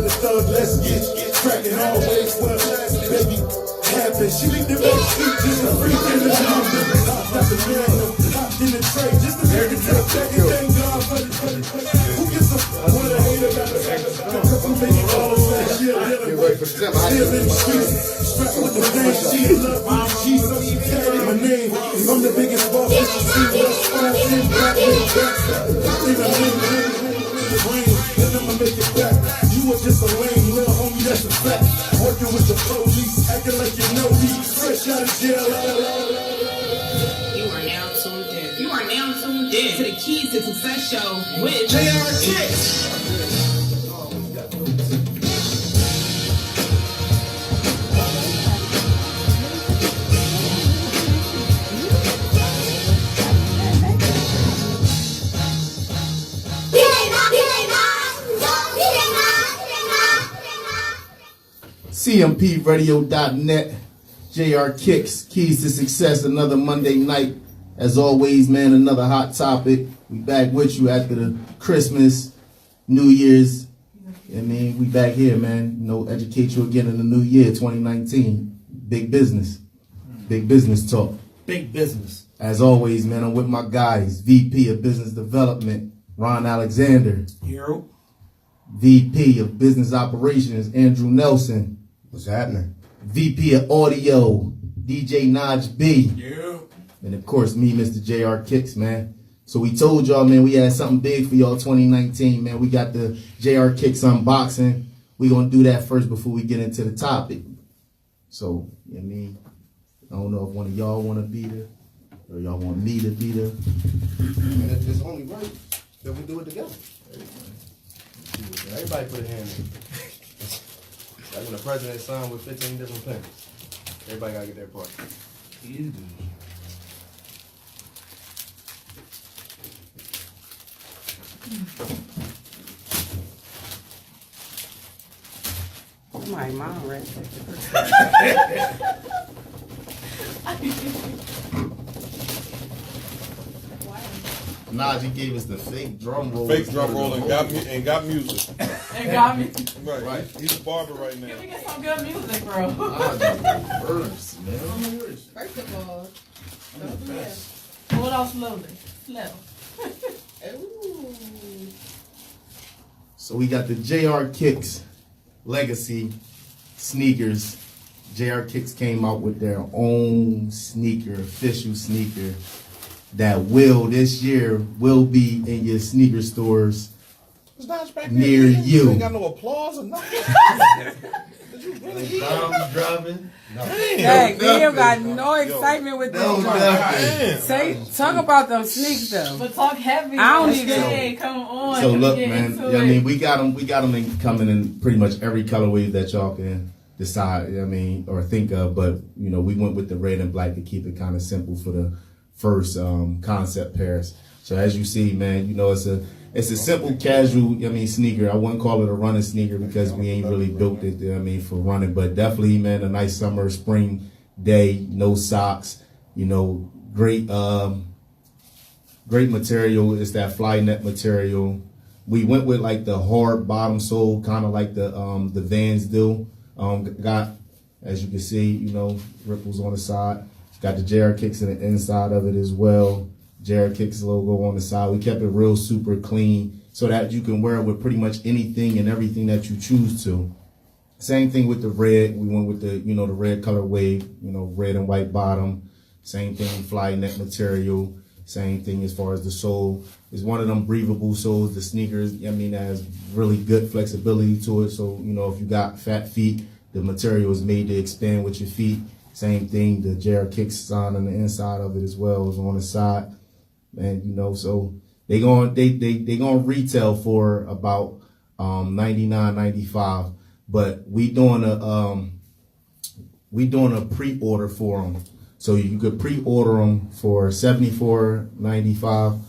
the thug, let's get cracking always when baby happen. She leave the back seat just a freak in the house. Got the piano, hopped in the tray just to make it take back and thank God for the who gets a what a hater got a couple million dollars last year. Still in the streets, strapped with the thing. She love me, she so she carry my name. I'm the biggest boss that you see. What's fine in black and back. Think I'm in the rain, and I'ma make it back. You were just a lame little homie, that's a fact. Working with the police, acting like you know me. Fresh out of jail. You are now tuned in to the Keys to Success Show with JrKickz. CMPradio.net, JrKickz, Keys to Success, another Monday night. As always, man, another hot topic. We back with you after the Christmas, New Year's. I mean, we back here, man. You know, educate you again in the new year, 2019. Big business. Big business talk. Big business. As always, man, I'm with my guys. VP of Business Development, Ron Alexander. Hero. VP of Business Operations, Andrew Nelson. What's happening? VP of Audio, DJ Naj B. Yeah. And of course, me, Mr. JrKickz, man. So we told y'all, man, we had something big for y'all 2019, man. We got the JrKickz unboxing. We gonna do that first before we get into the topic. So, you know what I mean? I don't know if one of y'all want to be there or y'all want me to be there. And it's only right that we do it together. Everybody put a hand in. Like when the president signed with 15 different pens. Everybody gotta get their part. You do. My mom read Najee gave us the fake drum roll. Fake drum roll and got music. And got me. Right. He's a barber right now. Can we get some good music, bro? Najee first, man. First of all, pull it off slowly. Slow. So we got the JrKickz Legacy sneakers. JrKickz came out with their own sneaker, official sneaker, that this year will be in your sneaker stores near you. Ain't got no applause or nothing. Did you really hear? Bombs dropping. Dang, you got no excitement with No, this. nothing. Talk about them sneaks though. But talk heavy. I don't even come on. So look, man. I mean, we got them coming in pretty much every colorway that y'all can decide. I mean, or think of. But you know, we went with the red and black to keep it kind of simple for the first concept pairs. So as you see, man, you know, it's a simple casual, sneaker. I wouldn't call it a running sneaker because we ain't really built it, for running, but definitely, man, a nice summer, spring day, no socks, great material. It's that fly net material. We went with like the hard bottom sole, kind of like the Vans do. Got, as you can see, ripples on the side. Got the JrKickz in the inside of it as well. JrKickz logo on the side. We kept it real super clean so that you can wear it with pretty much anything and everything that you choose to. Same thing with the red. We went with the, the red colorway, red and white bottom. Same thing, fly net material. Same thing as far as the sole. It's one of them breathable soles. The sneakers, that has really good flexibility to it. So, if you got fat feet, the material is made to expand with your feet. Same thing, the JrKickz sign on the inside of it as well is on the side. And so they gonna retail for about $99.95, but we doing a pre-order for them, so you could pre-order them for $74.95.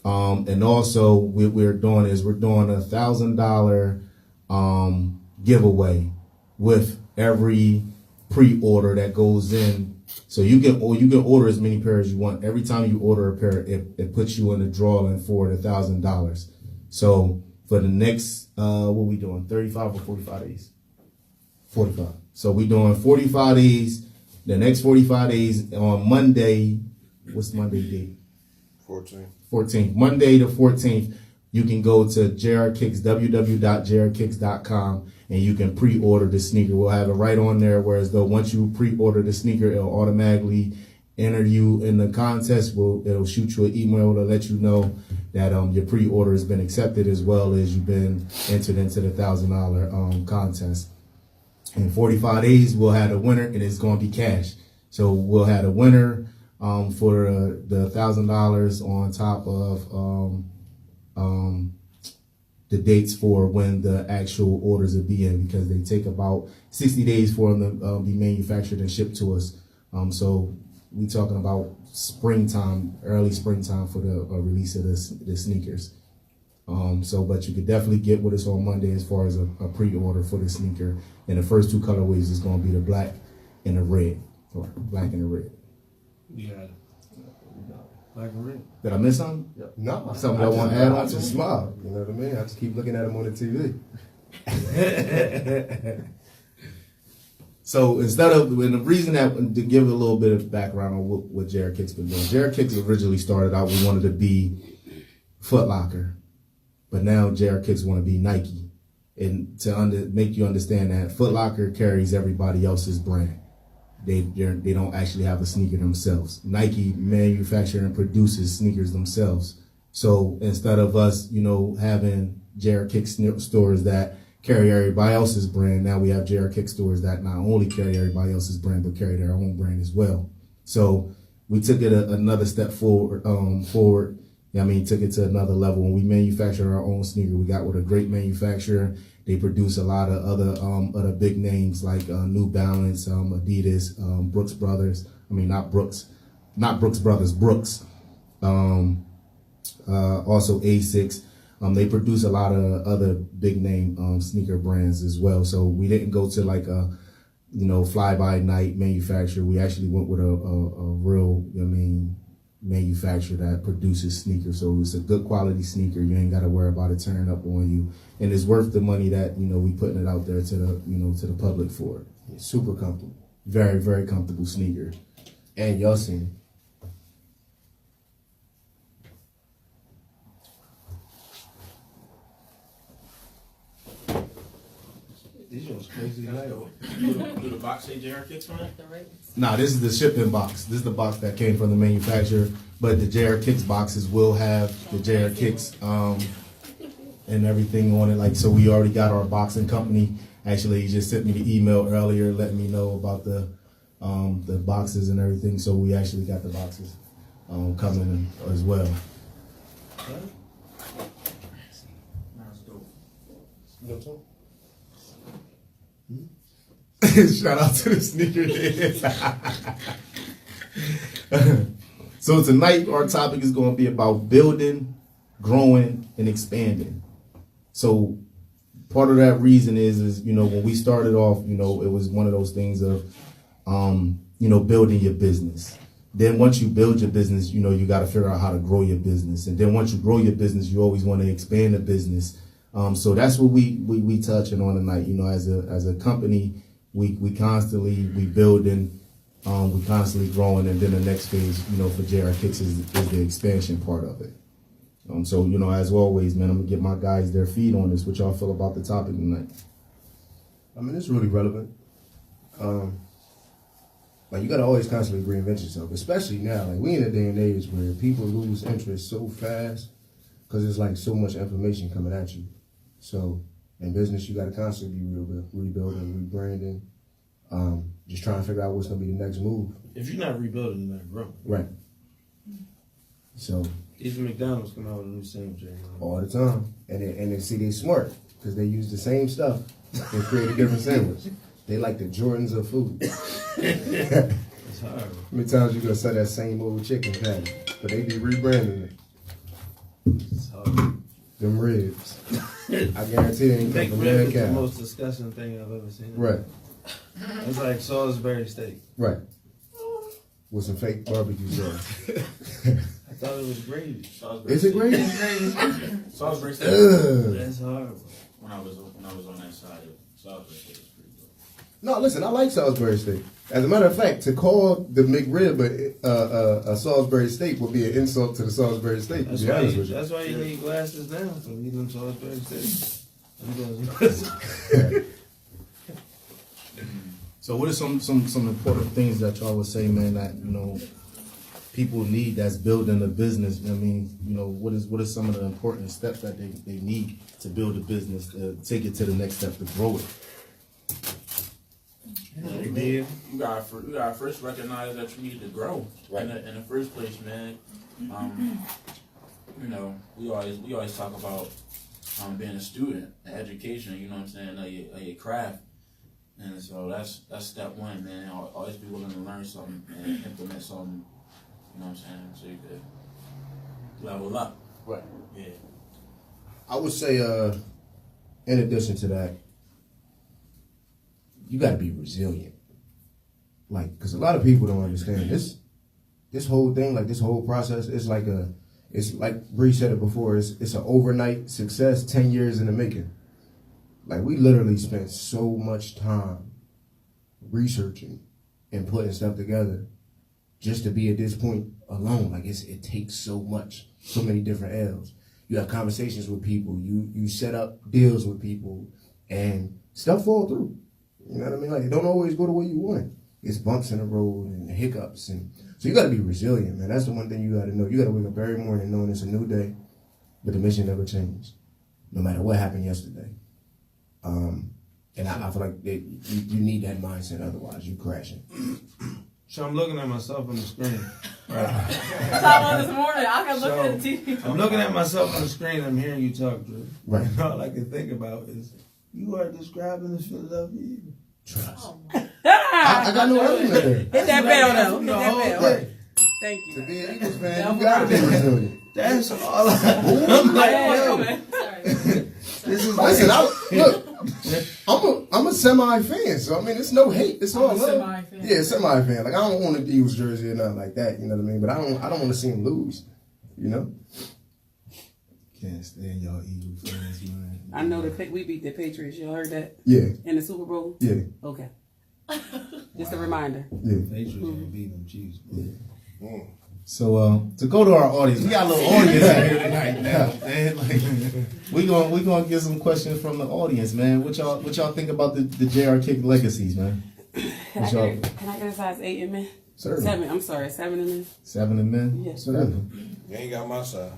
And also what we're doing is we're doing $1,000 giveaway with every pre-order that goes in. So you can order as many pairs as you want. Every time you order a pair, it puts you in the drawing for $1,000. So for the next, what we doing, 35 or 45 days? 45. So we doing 45 days, the next 45 days on Monday, what's Monday date? 14th. Monday the 14th, you can go to JrKickz, www.JrKickz.com, and you can pre-order the sneaker. We'll have it right on there, whereas though once you pre-order the sneaker, it'll automatically enter you in the contest. It'll shoot you an email to let you know that your pre-order has been accepted, as well as you've been entered into the $1,000 contest. In 45 days, we'll have a winner, and it's going to be cash. So we'll have a winner for the $1,000 on top of the dates for when the actual orders will be in, because they take about 60 days for them to be manufactured and shipped to us. So we talking about springtime, early springtime for the release of the sneakers. But you could definitely get with us on Monday as far as a pre-order for the sneaker. And the first two colorways is going to be the black and the red, or black and the red. You got it. Black and red. Did I miss something? No. Something I want to add on I to? just smile. You know what I mean? I just keep looking at him on the TV. So instead of, and the reason that, to give a little bit of background on what JrKickz been doing. JrKickz originally started out, we wanted to be Foot Locker, but now JrKickz want to be Nike. And to make you understand that Foot Locker carries everybody else's brand. They don't actually have a sneaker themselves. Nike manufactures and produces sneakers themselves. So instead of us, having JrKickz stores that carry everybody else's brand, now we have JrKickz stores that not only carry everybody else's brand, but carry their own brand as well. So we took it another step forward. Took it to another level. When we manufacture our own sneaker, we got with a great manufacturer. They produce a lot of other big names like New Balance, Adidas, Brooks Brothers. Brooks. Also Asics. They produce a lot of other big name sneaker brands as well. So we didn't go to like a fly by night manufacturer. We actually went with a real manufacturer that produces sneakers. So it's a good quality sneaker. You ain't got to worry about it turning up on you, and it's worth the money that we putting it out there to the public for. It's super comfortable. Very, very comfortable sneaker. And y'all seen it. These ones crazy tonight. Do the box say JrKickz on it? Nah, this is the shipping box. This is the box that came from the manufacturer. But the JrKickz boxes will have the JrKickz and everything on it. Like, so we already got our boxing company. Actually, he just sent me the email earlier letting me know about the boxes and everything. So we actually got the boxes coming in as well. Shout out to the sneaker heads. So tonight our topic is going to be about building, growing, and expanding. So part of that reason is when we started off, it was one of those things of building your business. Then once you build your business, you got to figure out how to grow your business. And then once you grow your business, you always want to expand the business. So that's what we touching on tonight. As a company, we constantly building, we constantly growing, and then the next phase, for JrKickz is the expansion part of it. So as always, man, I'm gonna get my guys their feed on this. What y'all feel about the topic tonight? It's really relevant. You gotta always constantly reinvent yourself, especially now. Like, we in a day and age where people lose interest so fast because there's like so much information coming at you. So in business, you gotta constantly be rebuilding, rebranding, just trying to figure out what's gonna be the next move. If you're not rebuilding, you're not growing. Right. So Even McDonald's come out with a new sandwich all the time, and they see they smart because they use the same stuff and create a different sandwich. They like the Jordans of food. It's hard. How many times you gonna sell that same old chicken patty? But they be rebranding it. It's hard. Them ribs. I guarantee they ain't Big come from rib that is the cow. most disgusting thing I've ever seen. Right, It's like Salisbury steak. right. With some fake barbecue sauce. I thought it was gravy. Is it gravy? Salisbury steak. That's horrible. When I was on that side, Salisbury steak was pretty good. No, listen, I like Salisbury steak. As a matter of fact, to call the McRib a Salisbury steak would be an insult to the Salisbury steak, to be honest with you. That's why you need glasses now. So you them Salisbury steak. So what are some important things that y'all would say, man, that, you know, people need that's building a business? I mean, you know, what are some of the important steps that they need to build a business, to take it to the next step, to grow it? You gotta first recognize that you need to grow in the first place, man. You know, we always talk about being a student, education. You know what I'm saying, of your craft, and so that's step one, man. Always be willing to learn something and implement something. You know what I'm saying, so you could level up. Right. Yeah. I would say, in addition to that, you got to be resilient. Like, because a lot of people don't understand this whole thing, like this whole process. It's like Bree said it before. It's an overnight success, 10 years in the making. Like, we literally spent so much time researching and putting stuff together just to be at this point alone. Like, it takes so much, so many different L's. You have conversations with people. You set up deals with people, and stuff fall through. You know what I mean? Like, it don't always go the way you want it. It's bumps in the road and hiccups, and so you got to be resilient, man. That's the one thing you got to know. You got to wake up every morning knowing it's a new day, but the mission never changed, no matter what happened yesterday. And I feel like you need that mindset, otherwise you crashing. So I'm looking at myself on the screen. Right. That's how I was this morning. I can look at the TV. I'm looking at myself on the screen. I'm hearing you talk, Drew. Right. And all I can think about is you are describing the Philadelphia Eagles. Trust. I got no element there. Hit that bell, though. Hit that bell. Right. Thank you. To be an Eagles fan, you gotta be resilient. That's all I'm like, yo. This is Listen, I'm a semi fan, so I mean, it's no hate. It's all love. Semi-fan. Yeah, semi fan. Like, I don't want a Eagles jersey or nothing like that. You know what I mean? But I don't want to see them lose. You know? Can't stand y'all Eagle fans, man. I know we beat the Patriots. You heard that? Yeah. In the Super Bowl? Yeah. Okay. Just a reminder. Yeah. Patriots gonna beat them Chiefs. So to go to our audience, we got a little audience out here tonight now, man. Like, we gonna get some questions from the audience, man. What y'all think about the JrKickz legacies, man? Can I get a size 8 in men? Certainly. 7. I'm sorry, 7 in men. 7 in men? Yes. Certainly. You ain't got my side.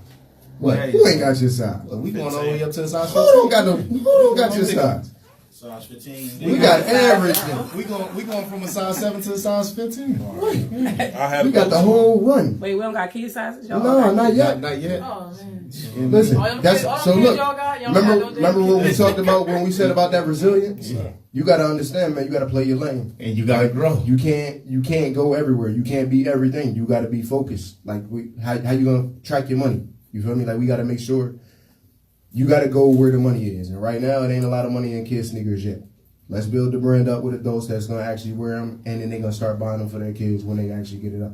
What? Yeah, Who ain't got your side? We going all the way up to the size Who don't got your side? Size 15. We got everything. We going from a size 7 to a size 15. I had We got the whole run. Wait, we don't got kid sizes, y'all? No, not yet. Not yet. Oh, man. Listen, All them that's kids- all them so. kids Look, y'all got, y'all got no remember damn what we talked about when we said about that resilience? You got to understand, man. You got to play your lane, And you gotta grow. You can't go everywhere. You can't be everything. You got to be focused. Like, how you gonna track your money? You feel me? Like, we got to make sure you got to go where the money is. And right now, it ain't a lot of money in kids sneakers yet. Let's build the brand up with adults that's gonna actually wear them, and then they're gonna start buying them for their kids when they actually get it up.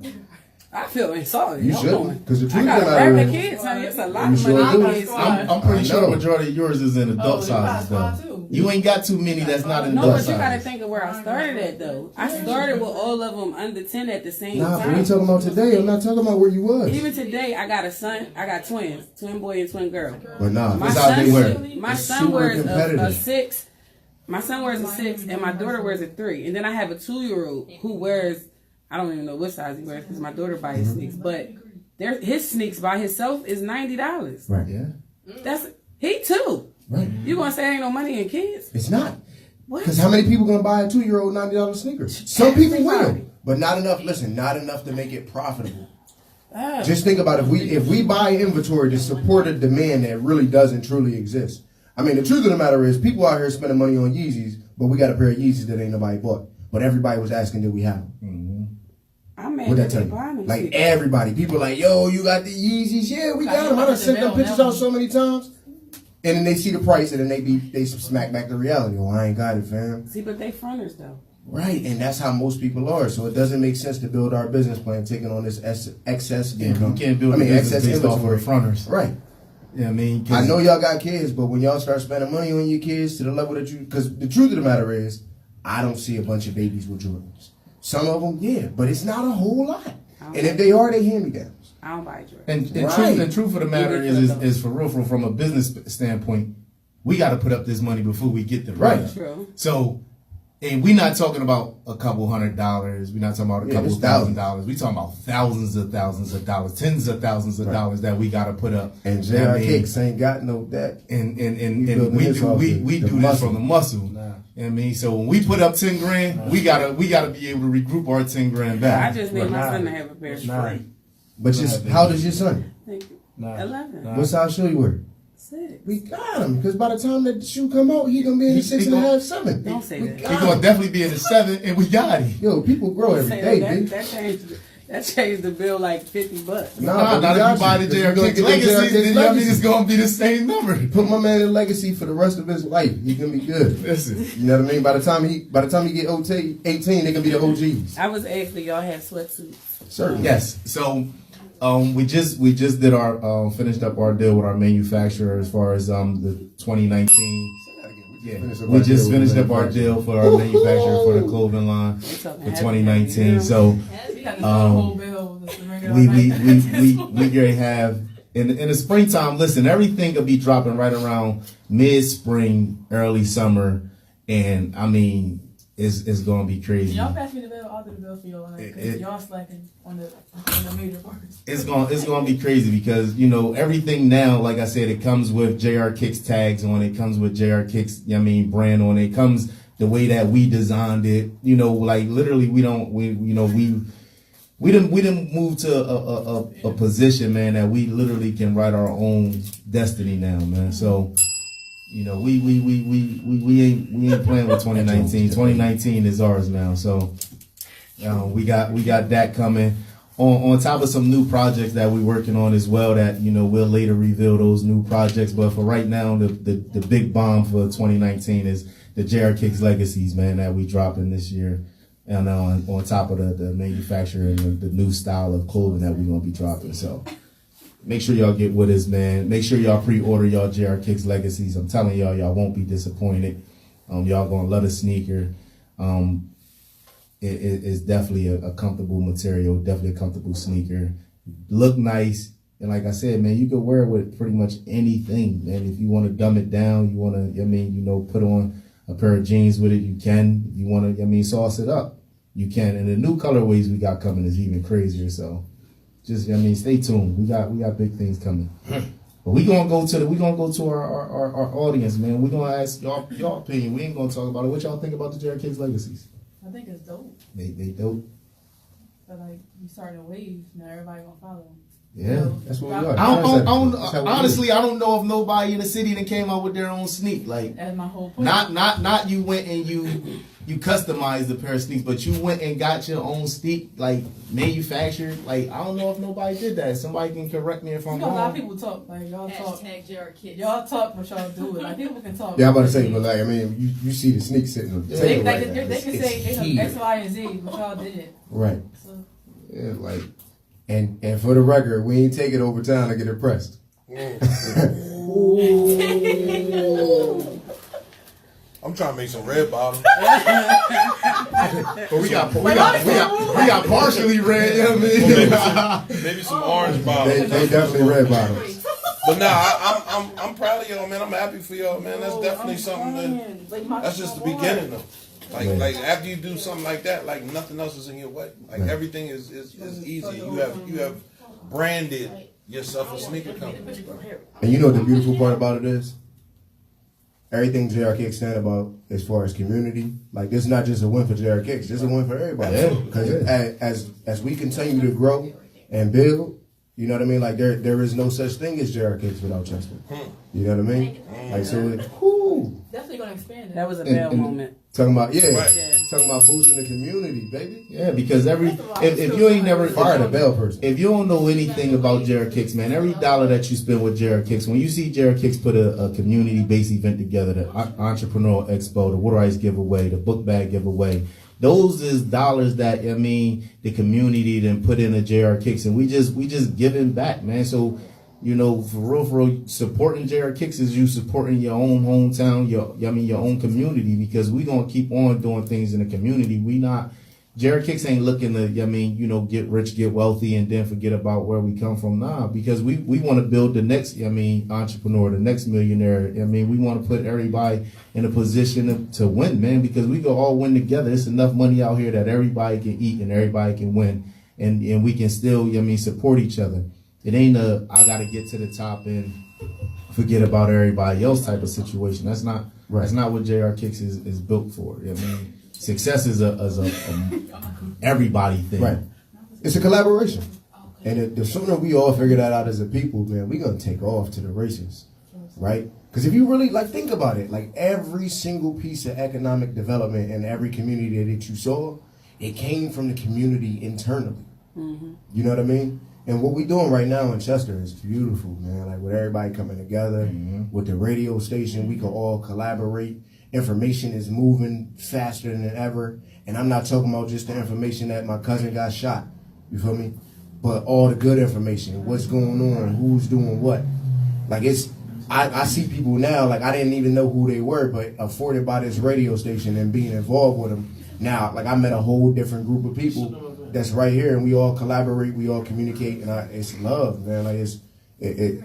I feel insulted. You Hold should, on. because the I truth got of a the matter rack of is, kids, honey. It's a lot You of sure money. do. I'm kids. I'm pretty I sure know. the majority of yours is in adult sizes, though. You ain't got too many that's not in No, adult but you gotta sizes. think of where I started at, though. I started with all of them under 10 at the same nah, but time. we talking about today. I'm not talking about where you was. Even today, I got a son. I got twins, twin boy and twin girl. But nah, My that's how they wear. son, my It's son super wears a competitive. 6. My son wears a 6, and my daughter wears a 3. And then I have a 2-year-old who wears, I don't even know what size he wears because my daughter buys his sneaks. But his sneaks by himself is $90. Right. Yeah. He too. Right. You gonna say ain't no money in kids? It's not. What? Because how many people gonna buy a 2-year-old $90 sneakers? Some people will, but not enough. Listen, not enough to make it profitable. Oh. Just think about if we buy inventory to support a demand that really doesn't truly exist. I mean, the truth of the matter is, people out here spending money on Yeezys, but we got a pair of Yeezys that ain't nobody bought. But everybody was asking, did we have them? I'm mad What that that tell they you? buying them. Like shit. everybody, people like, yo, you got the Yeezys? Yeah, we got them. I done sent them pictures out so many times, and then they see the price and then they smack back the reality. Oh, I ain't got it, fam. See, but they fronters though. Right, and that's how most people are. So it doesn't make sense to build our business plan taking on this excess income. You can't build a business based off of fronters. Right. Yeah, I mean, I know y'all got kids, but when y'all start spending money on your kids to the level that you, because the truth of the matter is, I don't see a bunch of babies with Jordans. Some of them, yeah, but it's not a whole lot. And if they are, they hand-me-downs. I don't buy Jordans. And truth of the matter is for real, from a business standpoint, we got to put up this money before we get the right. True. So, and we're not talking about a couple $100. We're not talking about a couple $1,000. We're talking about thousands of dollars, tens of thousands of dollars that we got to put up. And JrKickz ain't got no that. And we do this from the muscle. Nah. You know what I mean? So when we put up 10 grand, we gotta be able to regroup our 10 grand back. I just need my son to have a pair of shoes. But how old is your son? Thank you. 11. What size shoe you wear? 6. We got him, because by the time that shoe come out, he gonna be in the 6.5, 7. Don't say that. He's gonna definitely be in the 7, and we got him. Yo, people grow every day, that, dude. that changed the bill like $50. Nah, not if you buy the JrKickz legacy, then it's gonna be the same number. Put my man in legacy for the rest of his life. He gonna be good. Listen, you know what I mean. By the time he get 18, they gonna be the OGs. I was asked if y'all have sweatsuits. Certainly. Yes. So, we just did our finished up our deal with our manufacturer as far as the 2019. Yeah, we just finished up our deal for our manufacturer for the clothing line for 2019. So, we gonna have in the springtime. Listen, everything will be dropping right around mid-spring, early summer, and I mean, it's gonna be crazy. Y'all pass me the bill. I'll do the bill for y'all. Because y'all slacking on the major parts. It's gonna be crazy because everything now, like I said, it comes with JrKickz tags on it. Comes with JrKickz, brand on it. Comes the way that we designed it. Like literally, we didn't move to a position, man, that we literally can write our own destiny now, man. So. We ain't playing with 2019. 2019 is ours now. So we got that coming on top of some new projects that we're working on as well. That we'll later reveal those new projects. But for right now, the big bomb for 2019 is the JrKickz Legacies, man, that we dropping this year. And on top of the manufacturer and the new style of clothing that we're gonna be dropping. So. Make sure y'all get with us, man. Make sure y'all pre-order y'all JrKickz Legacies. I'm telling y'all won't be disappointed. Y'all gonna love the sneaker. It's definitely a comfortable material, definitely a comfortable sneaker. Look nice, and like I said, man, you can wear it with pretty much anything, man. If you want to dumb it down, you want to, put on a pair of jeans with it, you can. If you want to, sauce it up, you can. And the new colorways we got coming is even crazier. So. Just stay tuned. We got big things coming. But we gonna go to our audience, man. We gonna ask y'all opinion. We ain't gonna talk about it. What y'all think about the JrKickz Legacies? I think it's dope. They dope. But you starting a wave, now everybody gonna follow them. Yeah, that's what we are. Honestly, I don't know if nobody in the city that came out with their own sneak. Like that's my whole point. Not you went and you customized a pair of sneaks, but you went and got your own sneak, like manufactured. Like I don't know if nobody did that. Somebody can correct me if I'm wrong. A lot of people talk. Like y'all talk. JrKickz. Y'all talk, but y'all do it. Like people can talk. Yeah, I'm about to say, but you see the sneak sitting on the table right now. They can say X, Y, and Z, but y'all did it. Right. So. Yeah, like. And for the record, we ain't take it over town to get it pressed. I'm trying to make some red bottoms. But we got partially red. You know what I mean? Maybe some orange bottoms. They definitely red bottoms. But nah, I'm proud of y'all, man. I'm happy for y'all, man. That's definitely something that's just the beginning though. Like after you do something like that, like nothing else is in your way. Like everything is easy. You have branded yourself a sneaker company. And you know what the beautiful part about it is? Everything JrKickz stand about as far as community, like this is not just a win for JrKickz, this is a win for everybody. Because as we continue to grow and build, you know what I mean? Like there is no such thing as JrKickz without Chester. You know what I mean? Like so definitely gonna expand it. That was a bell moment. Talking about talking about boosting the community, baby. Yeah, because if you ain't never fired a bell person, if you don't know anything about JrKickz, man, every dollar that you spend with JrKickz, when you see JrKickz put a community based event together, the Entrepreneur Expo, the Water Ice giveaway, the book bag giveaway, those is dollars that the community then put into JrKickz, and we just giving back, man. So, for real, supporting JrKickz is you supporting your own hometown, your own community, because we gonna keep on doing things in the community. JrKickz ain't looking to, get rich, get wealthy, and then forget about where we come from. Nah, because we want to build the next, entrepreneur, the next millionaire. We want to put everybody in a position to win, man, because we can all win together. There's enough money out here that everybody can eat and everybody can win, and we can still, support each other. It ain't I got to get to the top and forget about everybody else type of situation. That's not what JrKickz is built for. Success is a everybody thing. Right. It's a collaboration. And the sooner we all figure that out as a people, man, we're going to take off to the races. Right? Because if you really, think about it. Every single piece of economic development in every community that you saw, it came from the community internally. Mm-hmm. You know what I mean? And what we're doing right now in Chester is beautiful, man. With everybody coming together, with the radio station, we can all collaborate. Information is moving faster than ever. And I'm not talking about just the information that my cousin got shot. You feel me? But all the good information, what's going on, who's doing what. I see people now, I didn't even know who they were, but afforded by this radio station and being involved with them. Now, I met a whole different group of people that's right here, and we all collaborate, we all communicate, and it's love, man. You're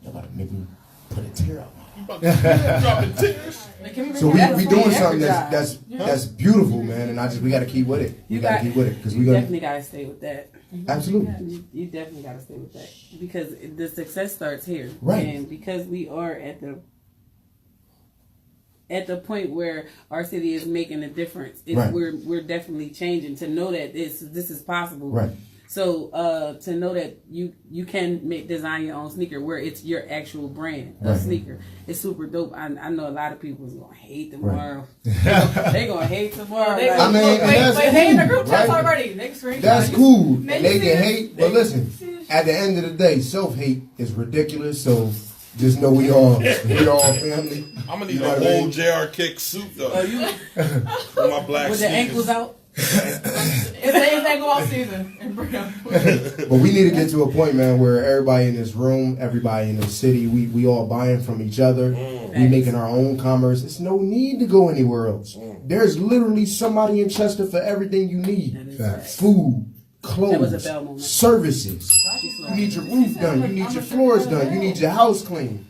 about to make me put a tear out. Dropping tears. So we doing something that's beautiful, man, and we got to keep with it. We got to keep with it because we definitely got to stay with that. Absolutely. You definitely got to stay with that because the success starts here, right? And because we are at the point where our city is making a difference, right. we're definitely changing to know that this is possible, right? So to know that you can design your own sneaker where it's your actual brand, a sneaker, it's super dope. I know a lot of people is gonna hate tomorrow. Right. They gonna hate tomorrow. They in the group chat already. That's cool. They can hate, but listen. At the end of the day, self-hate is ridiculous. So just know we all family. I'm gonna need a whole JrKickz suit though. With my black with sneakers. the ankles out. It's anything go off season. But we need to get to a point, man, where everybody in this room, everybody in the city, we all buying from each other. We making our own commerce. It's no need to go anywhere else. There's literally somebody in Chester for everything you need. Food, clothes, services. You need your roof done. You need your floors done. You need your house cleaned.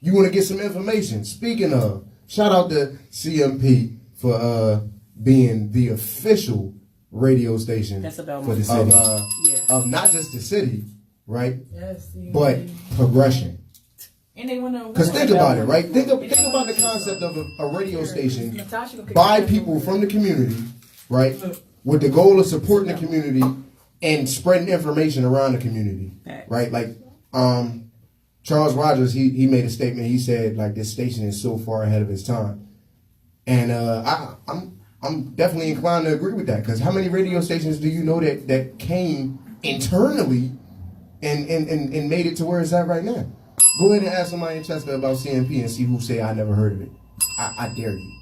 You want to get some information. Speaking of, shout out to CMP for being the official radio station for the city of not just the city, right? Yes, but progression. Because think about it, right? Think about the concept of a radio station by people from the community, right? With the goal of supporting the community and spreading information around the community, right? Charles Rogers, he made a statement. He said, this station is so far ahead of its time. And I'm definitely inclined to agree with that, because how many radio stations do you know that came internally and made it to where it's at right now? Go ahead and ask somebody in Chester about CMP and see who say I never heard of it. I dare you.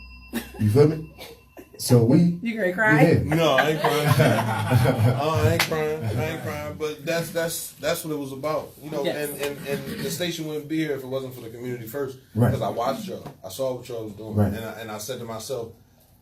You feel me? So you gonna cry? No, I ain't crying. I ain't crying. But that's what it was about, And the station wouldn't be here if it wasn't for the community first. Because I watched y'all. I saw what y'all was doing, and I said to myself,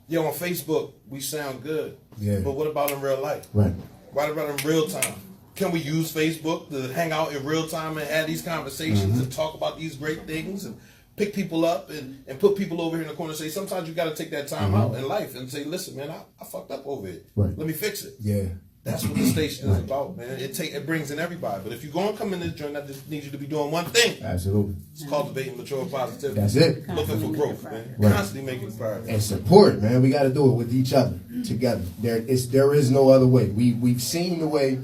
on Facebook we sound good, but what about in real life? Right. What about in real time? Can we use Facebook to hang out in real time and have these conversations and talk about these great things and pick people up and put people over here in the corner and say, sometimes you got to take that time out in life and say, listen, man, I fucked up over it. Right. Let me fix it. Yeah. That's what the station is about, man. It brings in everybody. But if you're going to come in this joint, I just need you to be doing one thing. Absolutely. It's cultivating mature positivity. That's it. Looking for growth, man. Right. Constantly making progress. And support, man. We got to do it with each other, together. There is no other way. We've seen the way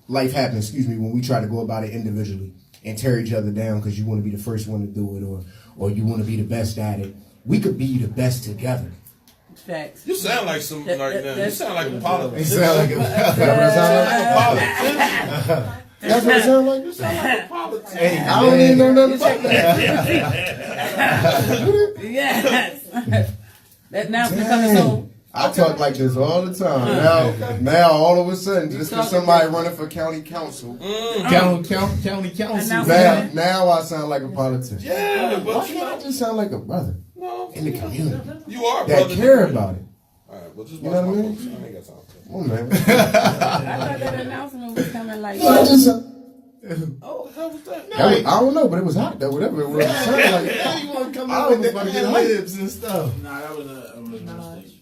life happens, when we try to go about it individually and tear each other down because you want to be the first one to do it or you want to be the best at it. We could be the best together. Facts. You sound like some right now. You sound like a politician. You sound like That's what it sounds like? You sound like a politician. Hey, I don't even know nothing about that. Yes. That now it's becoming so I talk like this all the time. Now all of a sudden, just because somebody running for county council, County council. now I sound like a politician. Yeah, Why but can't I just sound like a brother in the community you are that brother. care about it? All right, well, just You know what I watch my mean? books. I ain't got time for it. Come on, man. I thought that announcement was coming like. I just, Oh, what the hell was that? I don't know, but it was hot though. Whatever it was, it sounded like. Now you want to come I out was with about to the get hyped. libs and stuff. Nah, that was a mistake.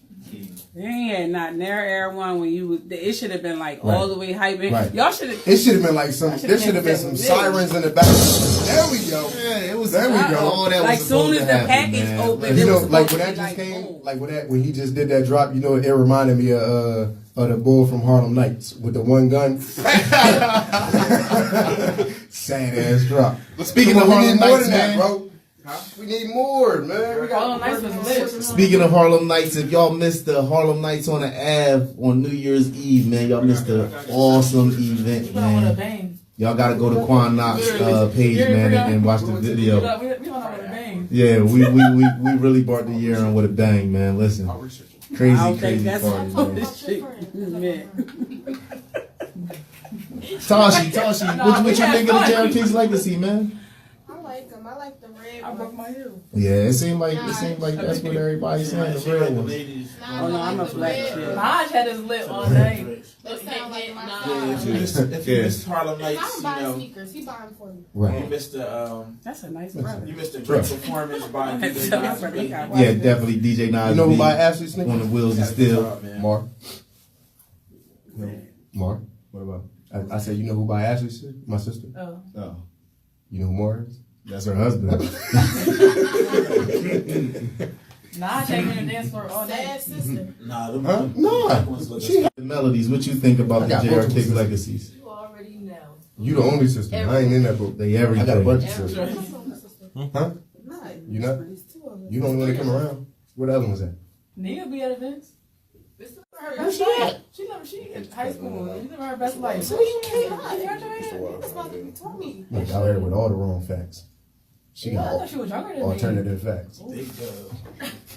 Yeah, not near Air One when you was. It should have been like all the way hyping. Right. Y'all should have. It should have been like some. There should have been some sirens in the back. There we go. Yeah, it was. There we go. All that Like was soon supposed as to the happen, package man. opened, You it know, was like supposed when to that be just came, boom. like when he just did that drop, you know, it reminded me of the bull from Harlem Nights with the one gun. Sad ass drop. But speaking Come of on, we Harlem need more Nights, than that, man. bro. We need more, man. We got Harlem Nights was lit. Speaking of Harlem Nights, if y'all missed the Harlem Nights on the Ave on New Year's Eve, man, y'all missed the awesome event, We don't want to man. bang. Y'all gotta go to Quan Knox page, man, and watch the We video. don't want to bang. Yeah, we really brought the year on with a bang, man. Listen, I don't crazy think that's party, what man. this shit meant. Tashi, what you think of the JrKickz legacy, man? I like them. I like the red I broke ones. my heel. Yeah, it seemed like that's what everybody's saying. The real ones. Oh no, I'm a black shit. Maj had his lip all day. That sound like my If you missed Harlem I Nights, don't you buy know, sneakers. He buying for me. you Right. missed the That's a nice brother. you missed a great performance by DJ Nas. Yeah, definitely DJ Nas. You know who beat buy Ashley on sneakers? the wheels of steel. Mark. Mark. What about? I said, you know who buy Ashley sneakers? My sister. Oh. Oh, You know who Mark is? that's her husband. Nah, I came in the dance floor all day. Sad sister. Nah, Huh? No. She. The melodies. What you think about I the got multiple JrKickz sisters. legacies? You already know. You the only sister. I ain't in that book. They I got a everything. bunch of sisters. Not. Huh? You not? Two of them. You the only one that come around. Where the other ones at? Nia be at events. This is her Where best she life. at? She in high school. You never her best life. So you can't lie. That's what you told me. Look, out here with all the wrong facts. She I got thought she was younger than me. alternative facts.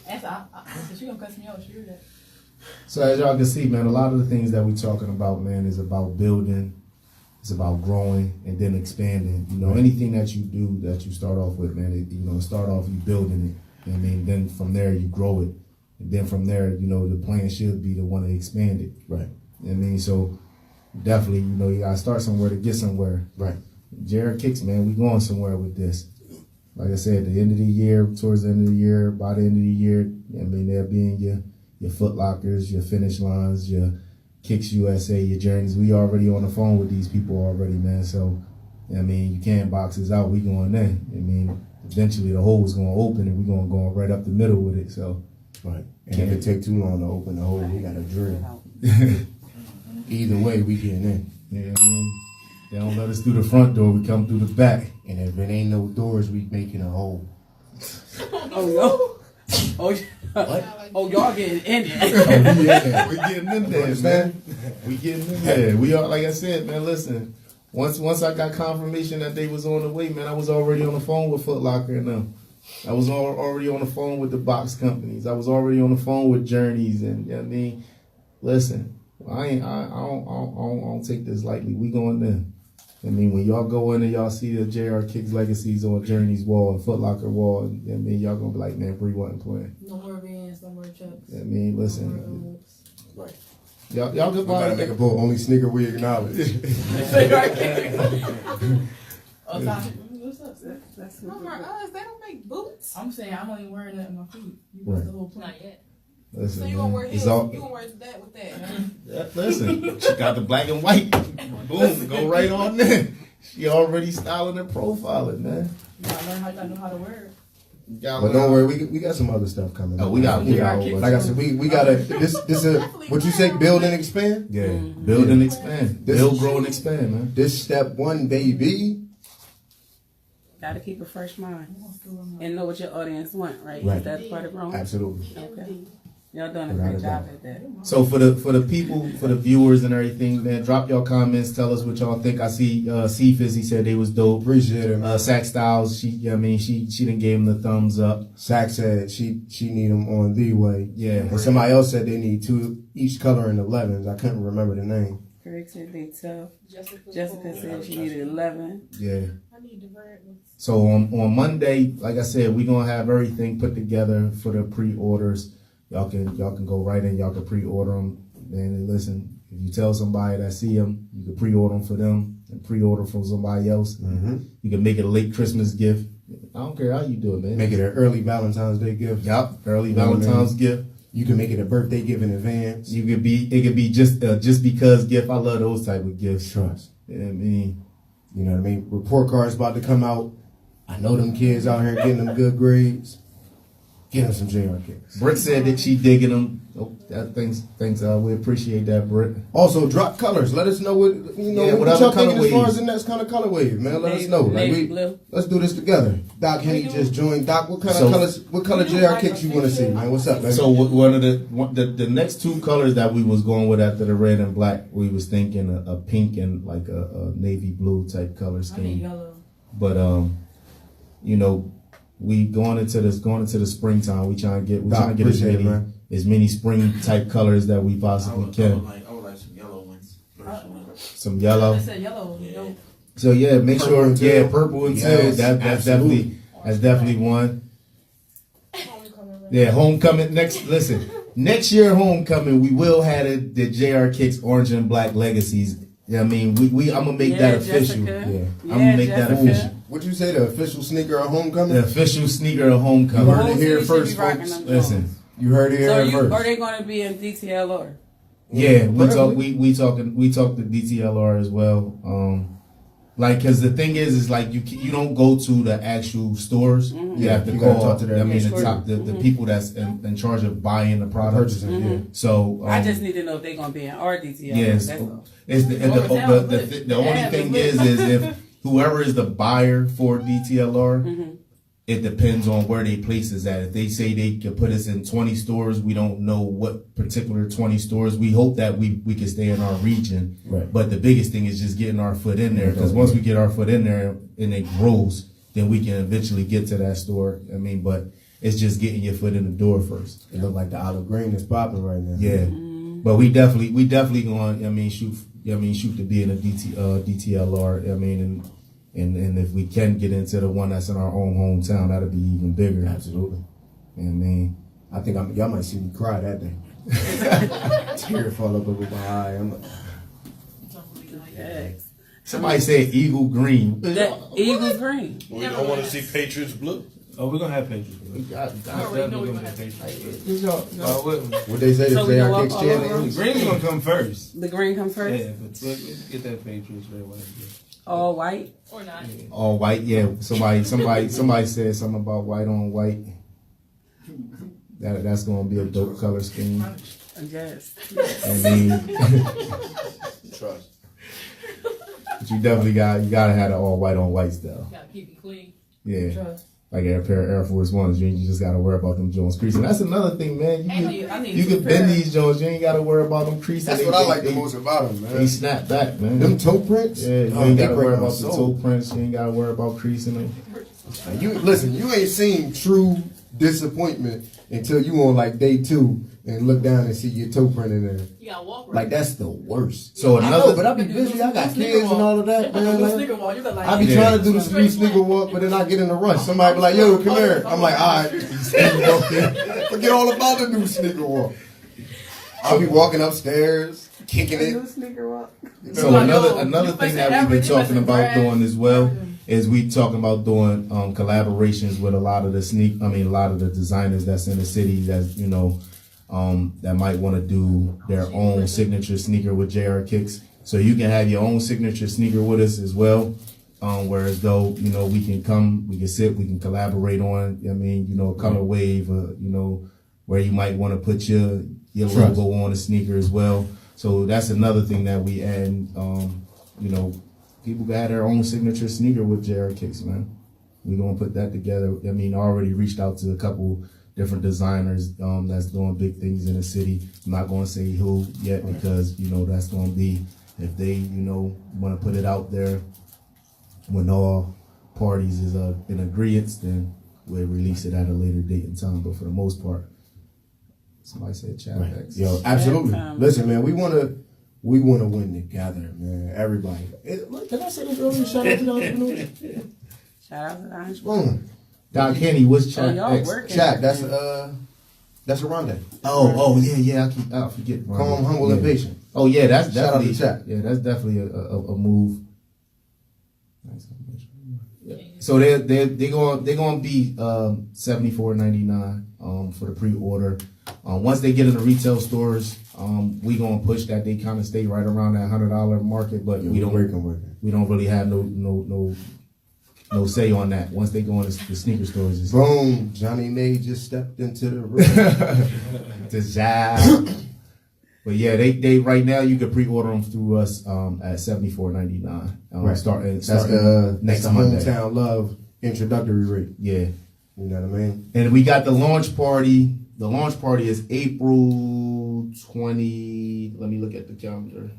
That's she gonna cuss me out. She heard that. So as y'all can see, man, a lot of the things that we're talking about, man, is about building, it's about growing, and then expanding. You know, anything that you do that you start off with, man, start off you building it. You know what I mean? Then from there you grow it. And then from there, the plan should be to want to expand it. Right. You know what I mean? So definitely, you gotta start somewhere to get somewhere. Right. JrKickz, man, we going somewhere with this. Like I said, the end of the year, towards the end of the year, by the end of the year, I mean, they'll be in your Foot Lockers, your Finish Lines, your Kicks USA, your Journeys. We already on the phone with these people already, man. So, I mean, you can't box us out. We going in. I mean, eventually the hole is going to open and we're going to go right up the middle with it. So, Right. And if it take too long to open the hole, we got to drill. Either way, we getting in. yeah, I mean, they don't let us through the front door. We come through the back. And if it ain't no doors, we making a hole. Oh no. Oh y'all getting in it. Yeah. We getting in there, Understand? man. We getting in there. We are, like I said, man, listen. Once I got confirmation that they was on the way, man, I was already on the phone with Foot Locker and them. I was already on the phone with the box companies. I was already on the phone with Journeys, and you know what I mean, listen, I don't take this lightly. We going in. I mean, when y'all go in and y'all see the JrKickz legacies on Journeys wall and Foot Locker wall, and, you know what I mean, y'all gonna be like, man, Bree wasn't playing. No more Vans, no more Chucks. I mean, listen, Right. y'all We could gotta buy make a book. Only sneaker we acknowledge. Oh, Tasha, what's up? That's No more us. They don't make boots. I'm saying I'm only wearing that in my feet. You Right. right. The whole plan. Not yet. Listen, So you gonna wear man, heels? it's all. You gonna wear that with that? Yeah, listen, she got the black and white. Boom, go right on there. She already styling and profiling, man. You gotta learn how you gotta know how to wear it. But don't worry, we got some other stuff coming. Oh, we got. Like I said, we gotta this what you say, build and expand. Yeah, build and expand. This- Build, grow, and expand, man. This step one, baby. Gotta keep a fresh mind and know what your audience want, right? Right. That's part of growing. Absolutely. Okay. Y'all doing a great job at that. So for the people, for the viewers and everything, man, drop your comments. Tell us what y'all think. I see C-Fizz, he said they was dope. Appreciate it, man. Sack Styles, she didn't give him the thumbs up. Sack said she need them on the way. Yeah. And somebody else said they need 2 each color in 11s. I couldn't remember the name. Greg said they tough. Jessica said she needed 11. Yeah. So on Monday, like I said, we're gonna have everything put together for the pre-orders. Y'all can go right in. Y'all can pre-order them. And listen, if you tell somebody that see them, you can pre-order them for them and pre-order from somebody else. Mm-hmm. You can make it a late Christmas gift. I don't care how you do it, man. Make it an early Valentine's Day gift. Yup, early Valentine's gift. You can make it a birthday gift in advance. It could be just because gift. I love those type of gifts. Trust. Yeah, I mean, you know what I mean? Report cards about to come out. I know them kids out here getting them good grades. Get them some JrKickz. Britt said that she digging them. Oh, thanks. We appreciate that, Britt. Also, drop colors. Let us know what what y'all other thinking as far colorways. as the next kind of color wave, man. Let us know. Blue. Let's do this together. Doc Henny just joined. Doc, what kind of colors? What color JrKickz you want to see, man? What's up, man? So one of the next 2 colors that we was going with after the red and black, we was thinking a pink and like a navy blue type color scheme. I need yellow. But we going into the springtime. We trying to get as many spring type colors that we possibly can. I would like some yellow ones. Personally. Some yellow. I said yellow. Yeah. So yeah, make Purple sure and teal. purple and teal. Yes, That's definitely one. Yeah, homecoming next year homecoming we will have the JrKickz orange and black legacies. Yeah, I mean I'm gonna make that official. Jessica. Yeah, I'm gonna make that official. What'd you say? The official sneaker of homecoming? The official sneaker of homecoming. You heard it here first, folks. Listen, You heard it So here first. are they going to be in DTLR? yeah, we talk to DTLR as well. Like, cause the thing is like you don't go to the actual stores. Mm-hmm. You have to You gotta call. talk to them. I mean, Yeah, the people that's in charge of buying the product. Purchasing, yeah. So I just need to know if they're going to be in our DTLR. yes, That's all. it's the only thing is if whoever is the buyer for DTLR, it depends on where they place us at. If they say they can put us in 20 stores, we don't know what particular 20 stores. We hope that we can stay in our region. Right. But the biggest thing is just getting our foot in there. Because once we get our foot in there and it grows, then we can eventually get to that store. I mean, but it's just getting your foot in the door first. It look like the olive green is popping right now. Yeah. But we definitely going, shoot to be in a DTLR. I mean, and if we can get into the one that's in our own hometown, that'll be even bigger. Absolutely. I mean, I think y'all might see me cry that day. Tear fall up over my eye. I'm like, Yes. somebody said eagle green. That Eagles green. We don't want to see Patriots blue. Oh, we're gonna have Patriots. what they say? So The we gonna walk JrKickz all channel. over? The Green's gonna come first. The green comes first. Yeah, but let's get that Patriots red, white. All white. Or not. All white, yeah. Somebody said something about white on white. That's gonna be a dope color scheme. Yes. I mean, Trust. but you definitely gotta have the all white on white style. Gotta keep it clean. Yeah. Trust. Like a pair of Air Force Ones, you just gotta worry about them Jones creasing. That's another thing, man. I need You two can bend pair. these Jones. You ain't gotta worry about them creasing. That's what I like the most about them, They man. snap back, man. Them toe prints. Yeah, you oh, ain't they gotta break worry my about the soul. toe prints. You ain't gotta worry about creasing them. You listen. You ain't seen true disappointment until you on like day 2 and look down and see your toe print in there. You gotta walk right. Like that's the worst. So I know, but I be busy. I got kids and all of that, man. You Like, sneaker walk. You got like. I be trying to do the street sneaker walk, but then I get in a rush. Somebody be like, "Yo, come here." I'm like, "All right." Forget all about the new sneaker walk. I'll be walking upstairs, kicking it. Sneaker walk. So Like, another you thing must that have we've been average, talking you must about have doing as well brand. is we talking about doing collaborations with a lot of a lot of the designers that's in the city that that might want to do their own signature sneaker with JrKickz. So you can have your own signature sneaker with us as well. Whereas though, we can sit, we can collaborate on, color wave, where you might want to put your logo on the sneaker as well. So that's another thing that we add, people got their own signature sneaker with JrKickz, man. We're going to put that together. I mean, I already reached out to a couple different designers that's doing big things in the city. I'm not going to say who yet because, you know, that's going to be, if they, you know, want to put it out there when all parties is in agreement, then we'll release it at a later date and time. But for the most part, somebody said JrKickz. Yo, absolutely. Listen, man, we wanna win together, man. Everybody. Can I say this earlier? Shout out to the entrepreneurs. Shout out to the entrepreneurs. Doc Kenny, what's y'all JrKickz? working. Chat, that's a Rondé. Oh, yeah, I forget. Calm, humble, and patient. Oh, yeah, that's Shout out definitely, to chat. yeah, that's definitely a move. Yeah. So they're gonna be $74.99 for the pre-order. Once they get in the retail stores, we gonna push that they kind of stay right around that $100 market, but we don't really have no say on that. Once they go in the sneaker stores, boom, Johnny May just stepped into the room. But yeah, they right now you can pre-order them through us at $74.99. Right. Starting that's the Monday. Hometown Love introductory rate. Yeah. You know what I mean? And we got the launch party. The launch party is April 20. Let me look at the calendar.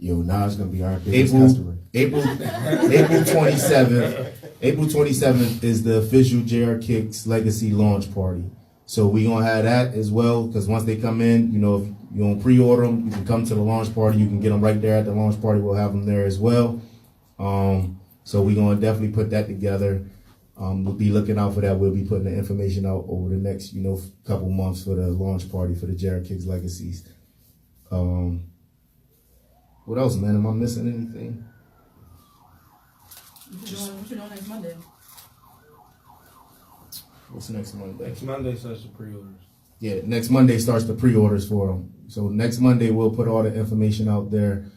Yo, now it's gonna be our biggest customer. April 27th. April 27th is the official JrKickz Legacy launch party. So we gonna have that as well, because once they come in, you know, if you don't pre-order them, you can come to the launch party. You can get them right there at the launch party. We'll have them there as well. So we gonna definitely put that together. We'll be looking out for that. We'll be putting the information out over the next, you know, couple months for the launch party for the JrKickz Legacies. What else, man? Am I missing anything? What you doing next Monday? What's next Monday? Next Monday starts the pre-orders. Yeah, next Monday starts the pre-orders for them. So next Monday we'll put all the information out there.